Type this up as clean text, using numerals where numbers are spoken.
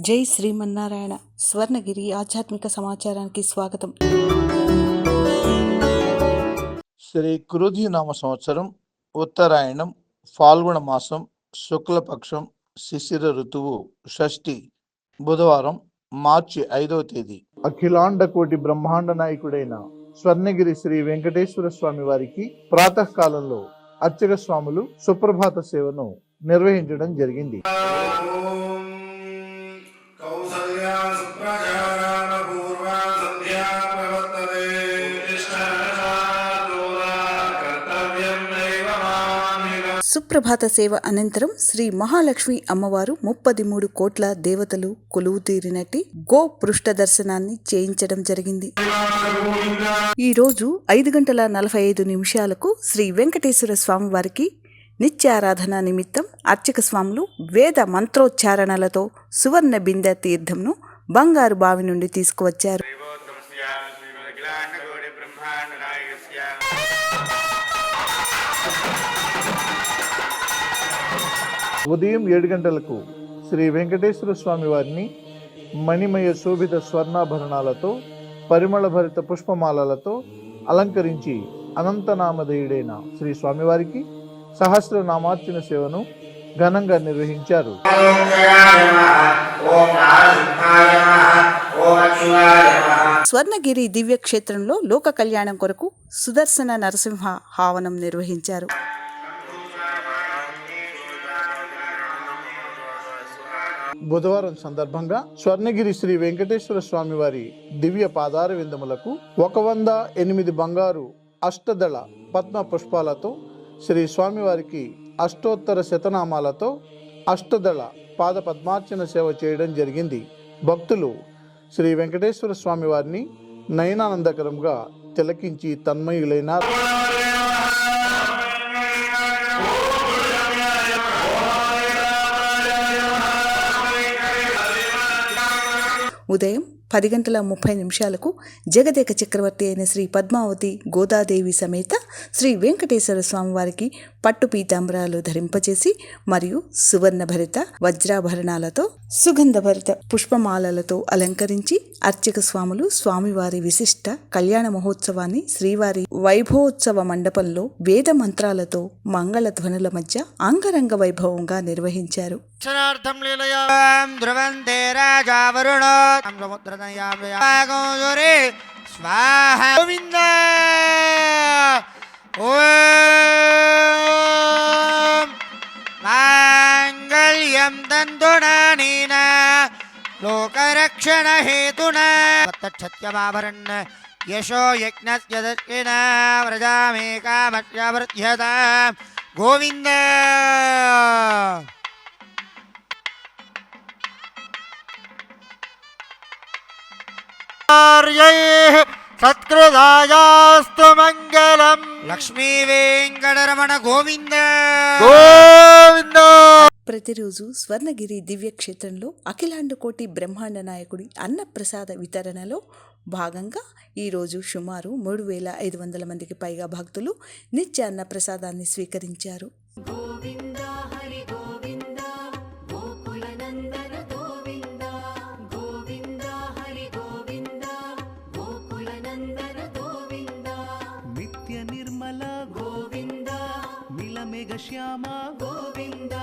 జై శ్రీమన్నారాయణ. స్వర్ణగిరి ఆధ్యాత్మిక సమాచారానికి స్వాగతం. శ్రీ క్రోధినామ సంవత్సరం, ఉత్తరాయణం, ఫాల్గుణ మాసం, శుక్లపక్షం, శిశిర ఋతువు, షష్ఠి, బుధవారం, మార్చి 5వ తేదీ. అఖిలాండ కోటి బ్రహ్మాండ నాయకుడైన స్వర్ణగిరి శ్రీ వెంకటేశ్వర స్వామి వారికి ప్రాతకాలంలో అర్చక స్వాములు సుప్రభాత సేవను నిర్వహించడం జరిగింది. సుప్రభాత సేవ అనంతరం శ్రీ మహాలక్ష్మి అమ్మవారు 33 కోట్ల దేవతలు కొలువు తీరినట్టి గో పృష్ఠ దర్శనాన్ని చేయించడం జరిగింది. ఈ రోజు 5:45 శ్రీ వెంకటేశ్వర స్వామి వారికి నిత్యారాధన నిమిత్తం అర్చక స్వాములు వేద మంత్రోచ్చారణలతో సువర్ణ బిందె తీర్థంను బంగారు బావి నుండి తీసుకువచ్చారు. ఉదయం 7 గంటలకు శ్రీ వెంకటేశ్వర స్వామి వారిని మణిమయ శోభిత స్వర్ణాభరణాలతో పరిమళ భరిత పుష్పమాలలతో అలంకరించి అనంతనామధేయుడైన శ్రీ స్వామివారికి సహస్రనామార్చన సేవను ఘనంగా నిర్వహించారు. స్వర్ణగిరి దివ్యక్షేత్రంలో లోక కళ్యాణం కొరకు సుదర్శన నరసింహ హావనం నిర్వహించారు. బుధవారం సందర్భంగా స్వర్ణగిరి శ్రీ వెంకటేశ్వర స్వామి వారి దివ్య పాదార విందములకు 108 బంగారు అష్టదళ పద్మ పుష్పాలతో శ్రీ స్వామివారికి అష్టోత్తర శతనామాలతో అష్టదళ పాద పద్మార్చన సేవ చేయడం జరిగింది. భక్తులు శ్రీ వెంకటేశ్వర స్వామి వారిని నయనానందకరంగా తిలకించి తన్మయులైనారు. ఉదయం 10:30 జగదేక చక్రవర్తి అయిన శ్రీ పద్మావతి గోదాదేవి సమేత శ్రీ వెంకటేశ్వర స్వామి వారికి పట్టు పీతాంబరాలు ధరింపచేసి మరియు సువర్ణ భరిత వజ్రాభరణాలతో సుగంధ భరిత పుష్పమాలలతో అలంకరించి అర్చక స్వాములు స్వామివారి విశిష్ట కళ్యాణ మహోత్సవాన్ని శ్రీవారి వైభవోత్సవ మండపంలో వేద మంత్రాలతో మంగళ ధ్వనుల మధ్య అంగరంగ వైభవంగా నిర్వహించారు. మాంగళ్యం తంతునానీన లోకరక్షణ హేతునా తచ్చత్యమాభరణ్ యశో యజ్ఞస్య దక్షిణ వ్రజామేకామర్యవృధ్యత గోవింద. సత్కృతాయాస్తు మంగళం. లక్ష్మీ వెంకటరమణ గోవింద గోవింద. ప్రతిరోజు స్వర్ణగిరి దివ్యక్షేత్రంలో అఖిలాండ కోటి బ్రహ్మాండ నాయకుడి అన్నప్రసాద వితరణలో భాగంగా ఈరోజు సుమారు 3500 మందికి పైగా భక్తులు నిత్య అన్నప్రసాదాన్ని స్వీకరించారు. శ్యామ గోవింద